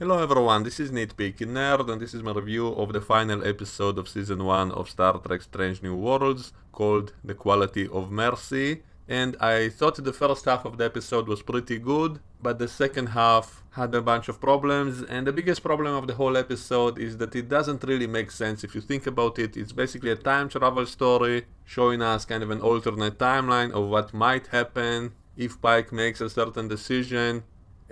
Hello everyone, this is Nitpicking and this is my review of the final episode of Season 1 of Star Trek Strange New Worlds called The Quality of Mercy. And I thought the first half of the episode was pretty good, but the second half had a bunch of problems, and the biggest problem of the whole episode is that it doesn't really make sense if you think about it. It's basically a time travel story showing us kind of an alternate timeline of what might happen if Pike makes a certain decision,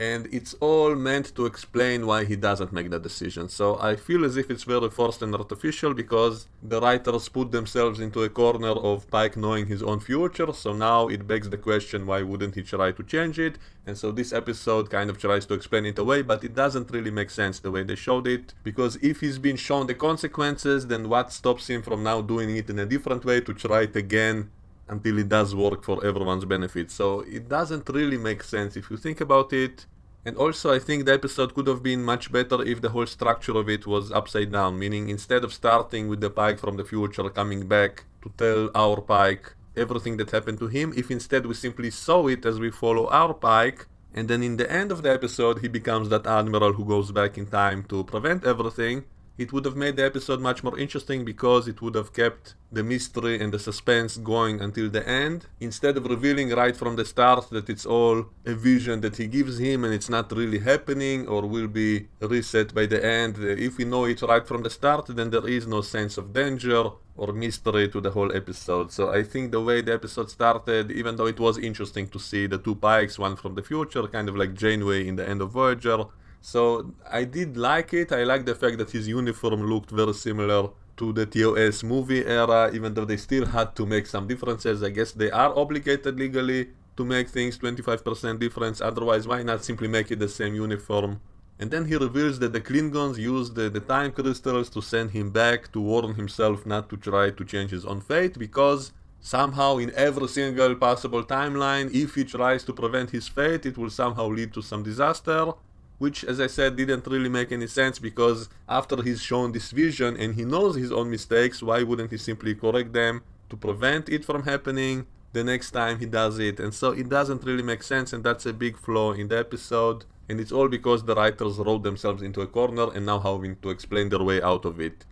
and it's all meant to explain why he doesn't make that decision. So I feel as if it's very forced and artificial because the writers put themselves into a corner of Pike knowing his own future, so now it begs the question, why wouldn't he try to change it? And so this episode kind of tries to explain it away, but it doesn't really make sense the way they showed it, because if he's been shown the consequences, then what stops him from now doing it in a different way to try it again until it does work for everyone's benefit? So it doesn't really make sense if you think about it. And also I think the episode could have been much better if the whole structure of it was upside down, meaning instead of starting with the Pike from the future coming back to tell our Pike everything that happened to him, if instead we simply saw it as we follow our Pike, and then in the end of the episode he becomes that admiral who goes back in time to prevent everything, it would have made the episode much more interesting because it would have kept the mystery and the suspense going until the end, instead of revealing right from the start that it's all a vision that he gives him and it's not really happening or will be reset by the end. If we know it right from the start, then there is no sense of danger or mystery to the whole episode. So I think the way the episode started, even though it was interesting to see the two Pikes, one from the future, kind of like Janeway in the end of Voyager, so I did like it. I like the fact that his uniform looked very similar to the TOS movie era, even though they still had to make some differences. I guess they are obligated legally to make things 25% difference, otherwise why not simply make it the same uniform? And then he reveals that the Klingons used the time crystals to send him back to warn himself not to try to change his own fate, because somehow in every single possible timeline, if he tries to prevent his fate, it will somehow lead to some disaster. Which, as I said, didn't really make any sense, because after he's shown this vision and he knows his own mistakes, why wouldn't he simply correct them to prevent it from happening the next time he does it? And so it doesn't really make sense, and that's a big flaw in the episode, and it's all because the writers wrote themselves into a corner and now having to explain their way out of it.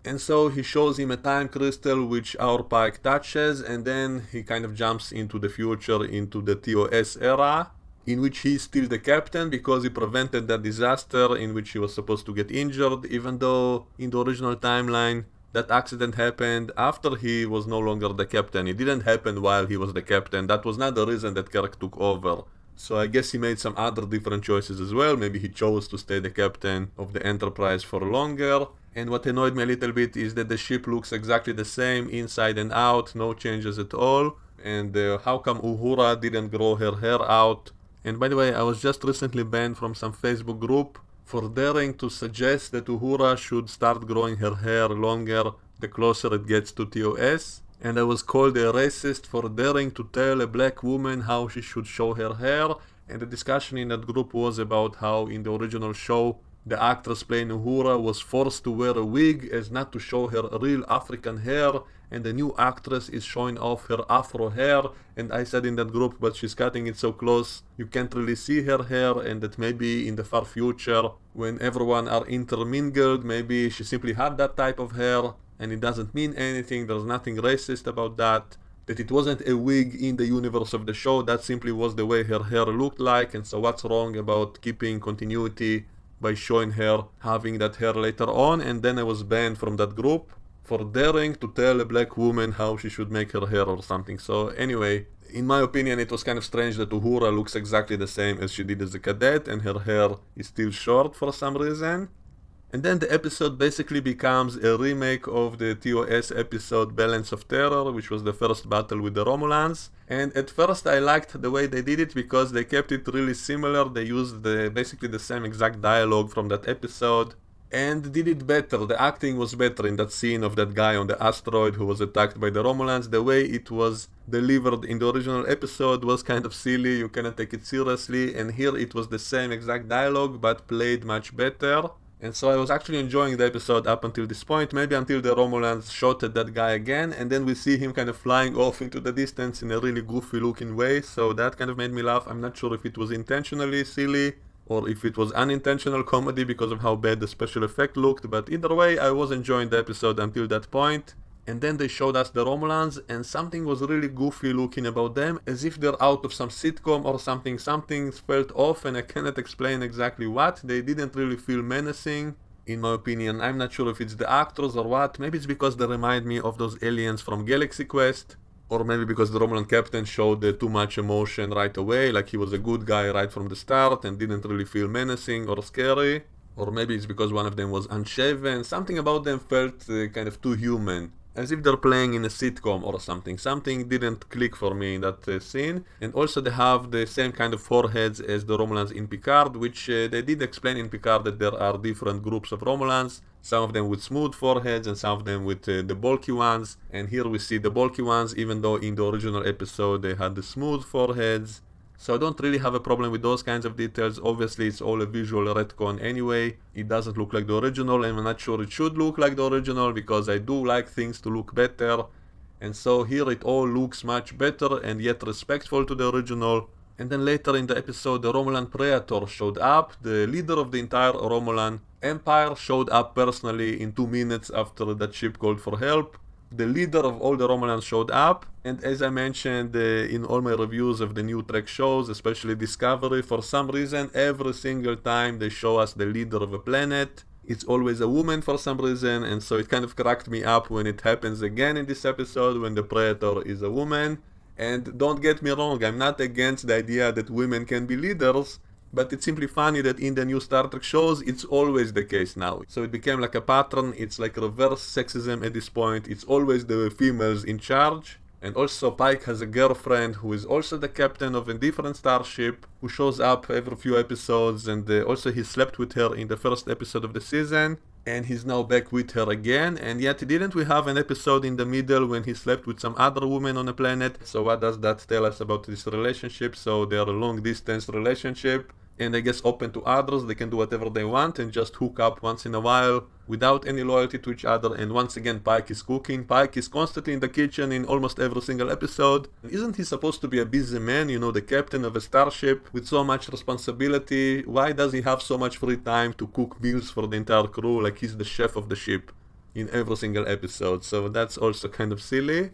And so he shows him a time crystal which our Pike touches, and then he kind of jumps into the future, into the TOS era, in which he's still the captain because he prevented that disaster in which he was supposed to get injured, even though in the original timeline that accident happened after he was no longer the captain. It didn't happen while he was the captain. That was not the reason that Kirk took over. So I guess he made some other different choices as well. Maybe he chose to stay the captain of the Enterprise for longer. And what annoyed me a little bit is that the ship looks exactly the same inside and out, no changes at all. And how come Uhura didn't grow her hair out? And by the way, I was just recently banned from some Facebook group for daring to suggest that Uhura should start growing her hair longer the closer it gets to TOS. And I was called a racist for daring to tell a black woman how she should show her hair. And the discussion in that group was about how in the original show, the actress playing Uhura was forced to wear a wig as not to show her real African hair, and the new actress is showing off her afro hair. And I said in that group, but she's cutting it so close you can't really see her hair, and that maybe in the far future, when everyone are intermingled, maybe she simply had that type of hair, and it doesn't mean anything, there's nothing racist about that it wasn't a wig in the universe of the show, that simply was the way her hair looked like, and so what's wrong about keeping continuity by showing her having that hair later on? And then I was banned from that group for daring to tell a black woman how she should make her hair or something. So anyway, in my opinion, it was kind of strange that Uhura looks exactly the same as she did as a cadet, and her hair is still short for some reason. And then the episode basically becomes a remake of the TOS episode Balance of Terror, which was the first battle with the Romulans. And at first I liked the way they did it because they kept it really similar. They used basically the same exact dialogue from that episode and did it better. The acting was better in that scene of that guy on the asteroid who was attacked by the Romulans. The way it was delivered in the original episode was kind of silly, you cannot take it seriously, and here it was the same exact dialogue but played much better. And so I was actually enjoying the episode up until this point, maybe until the Romulans shot at that guy again, and then we see him kind of flying off into the distance in a really goofy looking way, so that kind of made me laugh. I'm not sure if it was intentionally silly or if it was unintentional comedy because of how bad the special effect looked, but either way, I was enjoying the episode until that point. And then they showed us the Romulans, and something was really goofy looking about them, as if they're out of some sitcom or something. Something felt off, and I cannot explain exactly what. They didn't really feel menacing, in my opinion. I'm not sure if it's the actors or what. Maybe it's because they remind me of those aliens from Galaxy Quest, or maybe because the Romulan captain showed too much emotion right away, like he was a good guy right from the start and didn't really feel menacing or scary. Or maybe it's because one of them was unshaven. Something about them felt kind of too human, as if they're playing in a sitcom or something. Something didn't click for me in that scene. And also they have the same kind of foreheads as the Romulans in Picard, which they did explain in Picard that there are different groups of Romulans. Some of them with smooth foreheads and some of them with the bulky ones. And here we see the bulky ones, even though in the original episode they had the smooth foreheads. So I don't really have a problem with those kinds of details. Obviously it's all a visual retcon anyway. It doesn't look like the original, and I'm not sure it should look like the original because I do like things to look better. And so here it all looks much better and yet respectful to the original. And then later in the episode the Romulan Praetor showed up. The leader of the entire Romulan Empire showed up personally in 2 minutes after that ship called for help. The leader of all the Romulans showed up, and as I mentioned in all my reviews of the new Trek shows, especially Discovery, for some reason every single time they show us the leader of a planet, it's always a woman for some reason, and so it kind of cracked me up when it happens again in this episode when the Praetor is a woman. And don't get me wrong, I'm not against the idea that women can be leaders, but it's simply funny that in the new Star Trek shows, it's always the case now. So it became like a pattern. It's like reverse sexism at this point. It's always the females in charge. And also Pike has a girlfriend who is also the captain of a different starship, who shows up every few episodes, and also he slept with her in the first episode of the season. And he's now back with her again, and yet didn't we have an episode in the middle when he slept with some other woman on a planet? So what does that tell us about this relationship? So they are a long distance relationship, and I guess open to others. They can do whatever they want and just hook up once in a while without any loyalty to each other. And once again Pike is cooking. Pike is constantly in the kitchen in almost every single episode. Isn't he supposed to be a busy man, you know, the captain of a starship with so much responsibility? Why does he have so much free time to cook meals for the entire crew like he's the chef of the ship in every single episode? So that's also kind of silly.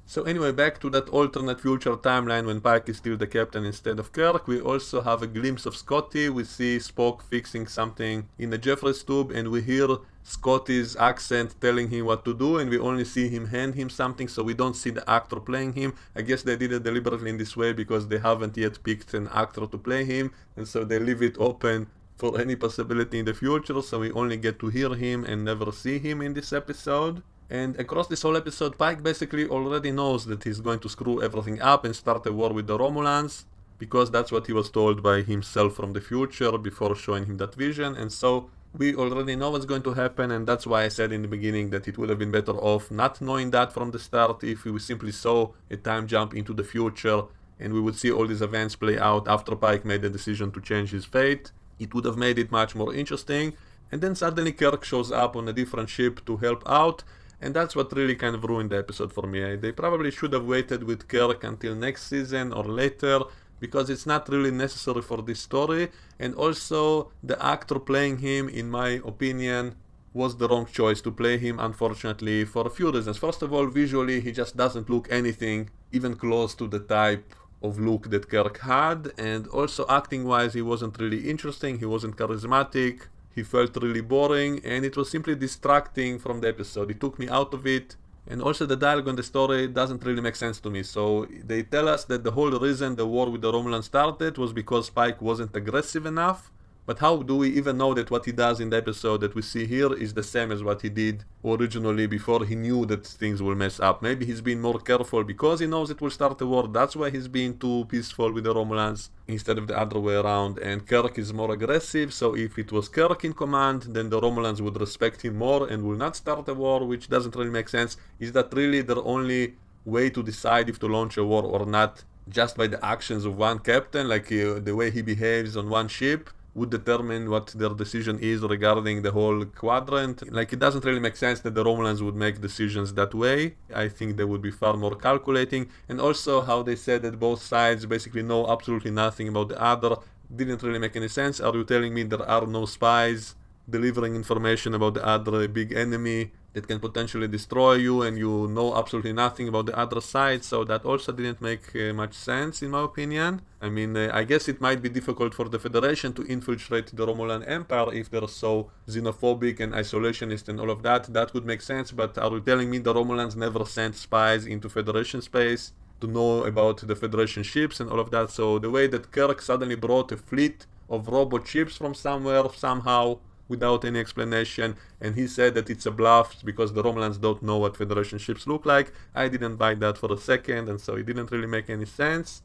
So anyway, back to that alternate future timeline when Pike is still the captain instead of Kirk. We also have a glimpse of Scotty. We see Spock fixing something in the Jeffries tube, and we hear Scotty's accent telling him what to do, and we only see him hand him something, so we don't see the actor playing him. I guess they did it deliberately in this way because they haven't yet picked an actor to play him, and so they leave it open for any possibility in the future, so we only get to hear him and never see him in this episode. And across this whole episode, Pike basically already knows that he's going to screw everything up and start a war with the Romulans, because that's what he was told by himself from the future before showing him that vision. And so we already know what's going to happen, and that's why I said in the beginning that it would have been better off not knowing that from the start if we simply saw a time jump into the future and we would see all these events play out after Pike made the decision to change his fate. It would have made it much more interesting. And then suddenly Kirk shows up on a different ship to help out, and that's what really kind of ruined the episode for me. They probably should have waited with Kirk until next season or later, because it's not really necessary for this story. And also the actor playing him, in my opinion, was the wrong choice to play him, unfortunately, for a few reasons. First of all, visually he just doesn't look anything even close to the type of look that Kirk had, and also acting wise he wasn't really interesting, he wasn't charismatic. He felt really boring, and it was simply distracting from the episode. It took me out of it. And also the dialogue on the story doesn't really make sense to me. So they tell us that the whole reason the war with the Romulans started was because Pike wasn't aggressive enough. But how do we even know that what he does in the episode that we see here is the same as what he did originally before he knew that things will mess up? Maybe he's been more careful because he knows it will start a war. That's why he's being too peaceful with the Romulans instead of the other way around. And Kirk is more aggressive, so if it was Kirk in command, then the Romulans would respect him more and will not start a war, which doesn't really make sense. Is that really their only way to decide if to launch a war or not? Just by the actions of one captain, like the way he behaves on one ship, would determine what their decision is regarding the whole quadrant. Like, it doesn't really make sense that the Romulans would make decisions that way. I think they would be far more calculating. And also how they said that both sides basically know absolutely nothing about the other. didn't really make any sense. Are you telling me there are no spies delivering information about the other big enemy that can potentially destroy you, and you know absolutely nothing about the other side? So that also didn't make much sense in my opinion. I mean, I guess it might be difficult for the Federation to infiltrate the Romulan Empire if they're so xenophobic and isolationist and all of that. That would make sense, but are you telling me the Romulans never sent spies into Federation space to know about the Federation ships and all of that? So the way that Kirk suddenly brought a fleet of robot ships from somewhere, somehow, without any explanation, and he said that it's a bluff because the Romulans don't know what Federation ships look like, I didn't buy that for a second, and so it didn't really make any sense.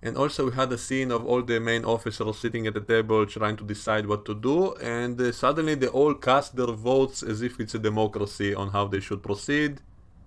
And also we had a scene of all the main officers sitting at the table trying to decide what to do, and suddenly they all cast their votes as if it's a democracy on how they should proceed,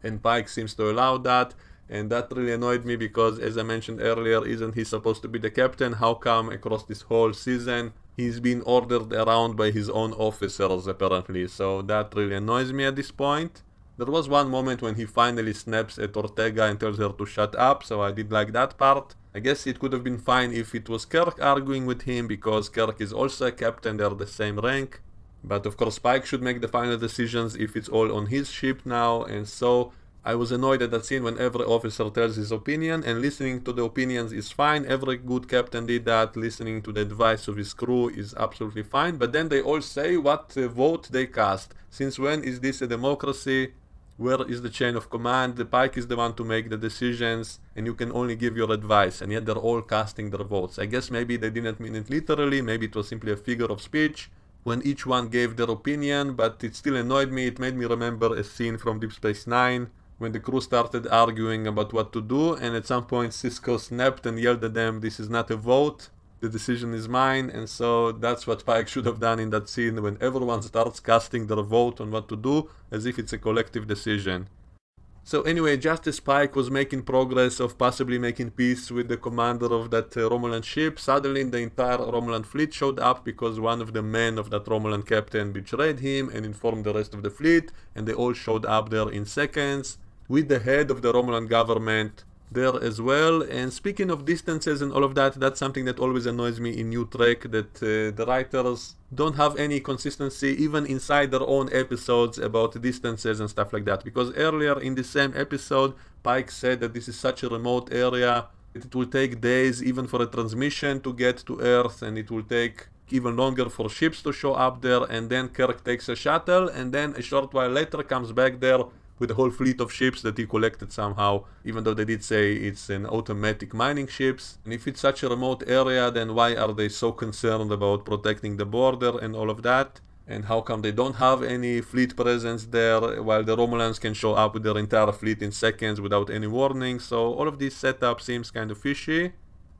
and Pike seems to allow that. And that really annoyed me because, as I mentioned earlier, isn't he supposed to be the captain? How come across this whole season he's been ordered around by his own officers apparently? So that really annoys me at this point. There was one moment when he finally snaps at Ortega and tells her to shut up, so I did like that part. I guess it could have been fine if it was Kirk arguing with him, because Kirk is also a captain, they're the same rank. But of course Pike should make the final decisions if it's all on his ship now, and so I was annoyed at that scene when every officer tells his opinion, and listening to the opinions is fine. Every good captain did that. Listening to the advice of his crew is absolutely fine. But then they all say what vote they cast. Since when is this a democracy? Where is the chain of command? The Pike is the one to make the decisions, and you can only give your advice, and yet they're all casting their votes. I guess maybe they didn't mean it literally. Maybe it was simply a figure of speech when each one gave their opinion, but it still annoyed me. It made me remember a scene from Deep Space Nine when the crew started arguing about what to do, and at some point Cisco snapped and yelled at them, "This is not a vote, the decision is mine." And so that's what Pike should have done in that scene, when everyone starts casting their vote on what to do, as if it's a collective decision. So anyway, just as Pike was making progress of possibly making peace with the commander of that Romulan ship, suddenly the entire Romulan fleet showed up because one of the men of that Romulan captain betrayed him and informed the rest of the fleet, and they all showed up there in seconds, with the head of the Romulan government there as well. And speaking of distances and all of that, that's something that always annoys me in New Trek, that the writers don't have any consistency even inside their own episodes about distances and stuff like that. Because earlier in the same episode, Pike said that this is such a remote area that it will take days even for a transmission to get to Earth, and it will take even longer for ships to show up there. And then Kirk takes a shuttle, and then a short while later comes back there with a whole fleet of ships that he collected somehow, even though they did say it's an automatic mining ships. And if it's such a remote area, then why are they so concerned about protecting the border and all of that? And how come they don't have any fleet presence there, while the Romulans can show up with their entire fleet in seconds without any warning? So all of this setup seems kind of fishy.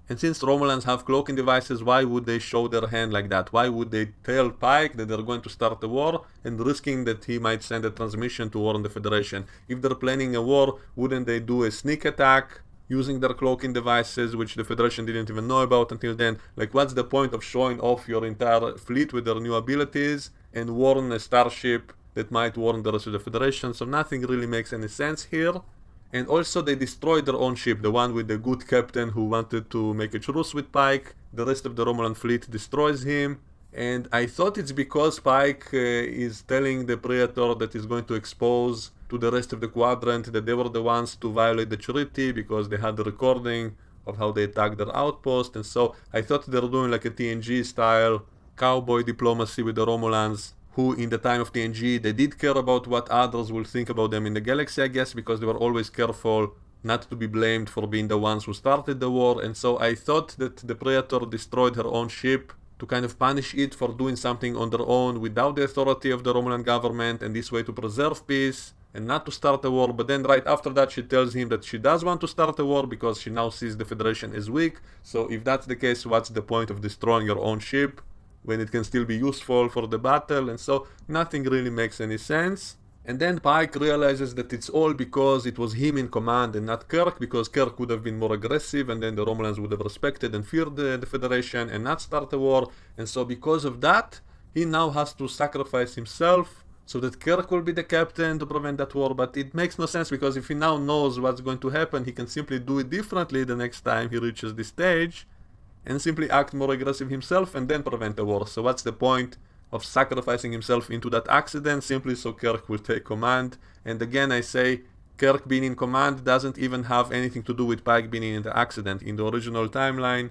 And since Romulans have cloaking devices, why would they show their hand like that? Why would they tell Pike that they're going to start a war and risking that he might send a transmission to warn the Federation? If they're planning a war, wouldn't they do a sneak attack using their cloaking devices, which the Federation didn't even know about until then? Like, what's the point of showing off your entire fleet with their new abilities and warn a starship that might warn the rest of the Federation? So nothing really makes any sense here. And also they destroyed their own ship, the one with the good captain who wanted to make a truce with Pike. The rest of the Romulan fleet destroys him. And I thought it's because Pike is telling the Praetor that he's going to expose to the rest of the quadrant that they were the ones to violate the treaty, because they had the recording of how they attacked their outpost. And so I thought they were doing like a TNG style cowboy diplomacy with the Romulans, who in the time of TNG, they did care about what others will think about them in the galaxy, I guess, because they were always careful not to be blamed for being the ones who started the war. And so I thought that the Praetor destroyed her own ship to kind of punish it for doing something on their own without the authority of the Romulan government, and this way to preserve peace and not to start a war. But then right after that she tells him that she does want to start a war because she now sees the Federation as weak. So if that's the case, what's the point of destroying your own ship when it can still be useful for the battle? And so nothing really makes any sense. And then Pike realizes that it's all because it was him in command and not Kirk, because Kirk would have been more aggressive, and then the Romulans would have respected and feared the Federation and not start a war. And so because of that, he now has to sacrifice himself so that Kirk will be the captain to prevent that war. But it makes no sense, because if he now knows what's going to happen, he can simply do it differently the next time he reaches this stage. and simply act more aggressive himself and then prevent a war. So what's the point of sacrificing himself into that accident simply so Kirk will take command? And again I say, Kirk being in command doesn't even have anything to do with Pike being in the accident. In the original timeline,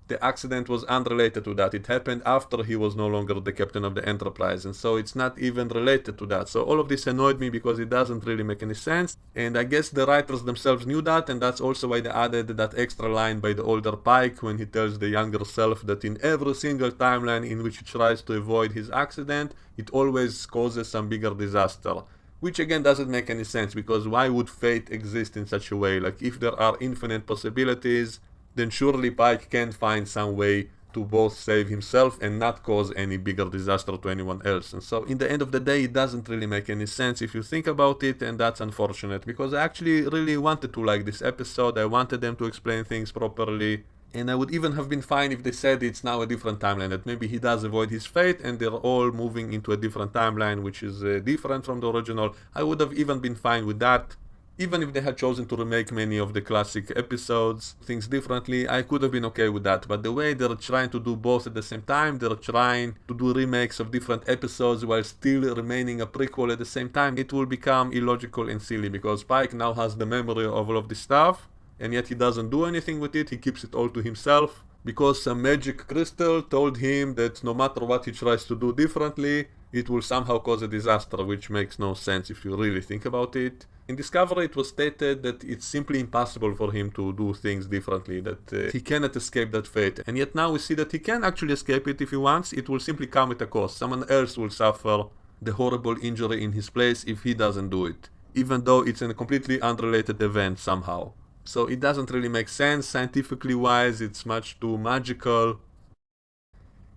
the accident was unrelated to that. It happened after he was no longer the captain of the Enterprise, and so it's not even related to that. So all of this annoyed me because it doesn't really make any sense, and I guess the writers themselves knew that, and that's also why they added that extra line by the older Pike when he tells the younger self that in every single timeline in which he tries to avoid his accident, it always causes some bigger disaster. Which again doesn't make any sense, because why would fate exist in such a way? Like, if there are infinite possibilities, then surely Pike can find some way to both save himself and not cause any bigger disaster to anyone else. And so in the end of the day, it doesn't really make any sense if you think about it, and that's unfortunate, because I actually really wanted to like this episode. I wanted them to explain things properly, and I would even have been fine if they said it's now a different timeline, that maybe he does avoid his fate and they're all moving into a different timeline which is different from the original. I would have even been fine with that. Even if they had chosen to remake many of the classic episodes, things differently, I could have been okay with that. But the way they're trying to do both at the same time, they're trying to do remakes of different episodes while still remaining a prequel at the same time, it will become illogical and silly, because Pike now has the memory of all of this stuff, and yet he doesn't do anything with it. He keeps it all to himself, because some magic crystal told him that no matter what he tries to do differently, it will somehow cause a disaster, which makes no sense if you really think about it. In Discovery, it was stated that it's simply impossible for him to do things differently, that he cannot escape that fate. And yet now we see that he can actually escape it if he wants. It will simply come at a cost. Someone else will suffer the horrible injury in his place if he doesn't do it, even though it's a completely unrelated event somehow. So it doesn't really make sense. Scientifically wise, it's much too magical.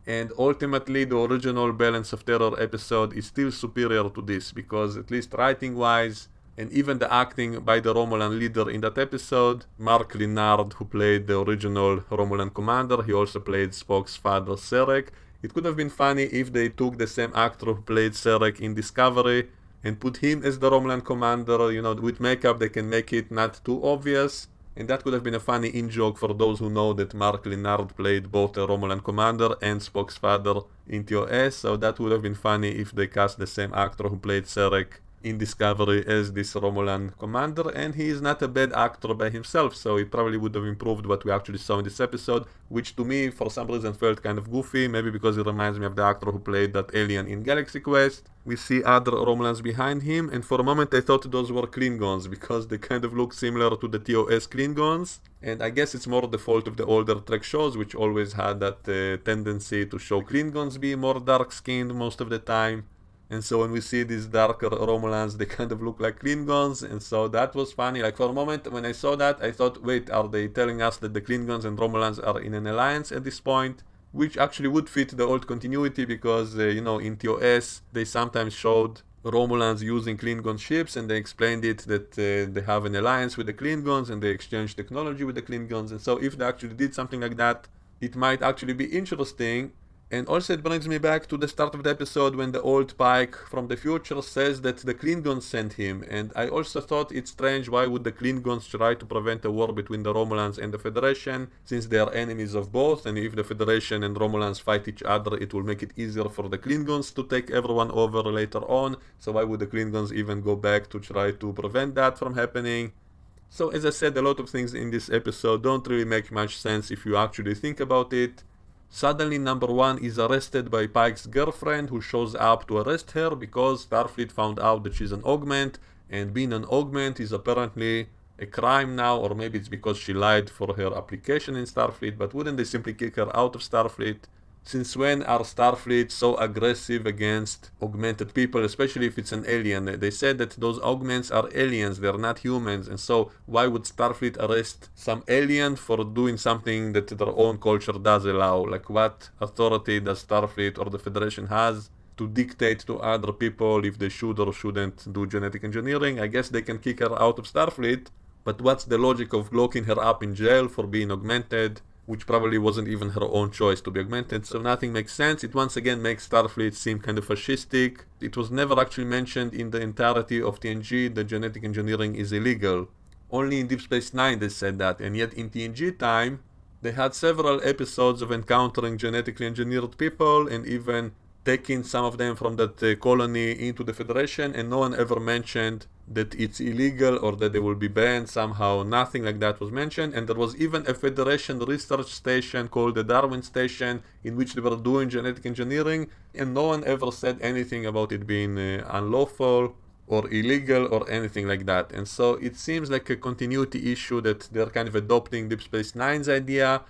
And ultimately, the original Balance of Terror episode is still superior to this, because at least writing-wise, and even the acting by the Romulan leader in that episode, Mark Linard, who played the original Romulan commander, he also played Spock's father, Sarek. It could have been funny if they took the same actor who played Sarek in Discovery and put him as the Romulan commander. You know, with makeup they can make it not too obvious. And that could have been a funny in-joke for those who know that Mark Linard played both the Romulan commander and Spock's father in TOS, so that would have been funny if they cast the same actor who played Sarek in Discovery as this Romulan commander, and he is not a bad actor by himself, so it probably would have improved what we actually saw in this episode, which to me for some reason felt kind of goofy, maybe because it reminds me of the actor who played that alien in Galaxy Quest. We see other Romulans behind him, and for a moment I thought those were Klingons, because they kind of look similar to the TOS Klingons, and I guess it's more the fault of the older Trek shows, which always had that tendency to show Klingons be more dark-skinned most of the time. And so when we see these darker Romulans, they kind of look like Klingons, and so that was funny. Like, for a moment when I saw that, I thought, wait, are they telling us that the Klingons and Romulans are in an alliance at this point? Which actually would fit the old continuity, because, you know, in TOS, they sometimes showed Romulans using Klingon ships, and they explained it that they have an alliance with the Klingons, and they exchange technology with the Klingons, and so if they actually did something like that, it might actually be interesting. And also it brings me back to the start of the episode when the old Pike from the future says that the Klingons sent him, and I also thought it's strange, why would the Klingons try to prevent a war between the Romulans and the Federation, since they are enemies of both, and if the Federation and Romulans fight each other, it will make it easier for the Klingons to take everyone over later on, so why would the Klingons even go back to try to prevent that from happening? So as I said, a lot of things in this episode don't really make much sense if you actually think about it. Suddenly number one is arrested by Pike's girlfriend, who shows up to arrest her because Starfleet found out that she's an augment, and being an augment is apparently a crime now, or maybe it's because she lied for her application in Starfleet, but wouldn't they simply kick her out of Starfleet? Since when are Starfleet so aggressive against augmented people, especially if it's an alien? They said that those augments are aliens, they're not humans, and so why would Starfleet arrest some alien for doing something that their own culture does allow? Like, what authority does Starfleet or the Federation has to dictate to other people if they should or shouldn't do genetic engineering? I guess they can kick her out of Starfleet, but what's the logic of locking her up in jail for being augmented, which probably wasn't even her own choice to be augmented? So nothing makes sense. It once again makes Starfleet seem kind of fascistic. It was never actually mentioned in the entirety of TNG that genetic engineering is illegal. Only in Deep Space Nine they said that, and yet in TNG time, They had several episodes of encountering genetically engineered people and even taking some of them from that colony into the Federation, and no one ever mentioned that it's illegal or that they will be banned somehow. Nothing like that was mentioned, and there was even a Federation research station called the Darwin Station in which they were doing genetic engineering, and no one ever said anything about it being unlawful or illegal or anything like that. And so it seems like a continuity issue that they're kind of adopting Deep Space Nine's idea.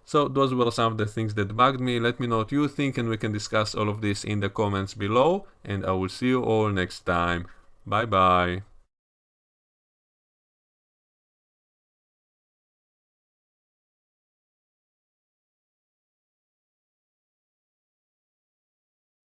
So those were some of the things that bugged me. Let me know what you think, and we can discuss all of this in the comments below, and I will see you all next time. Bye bye.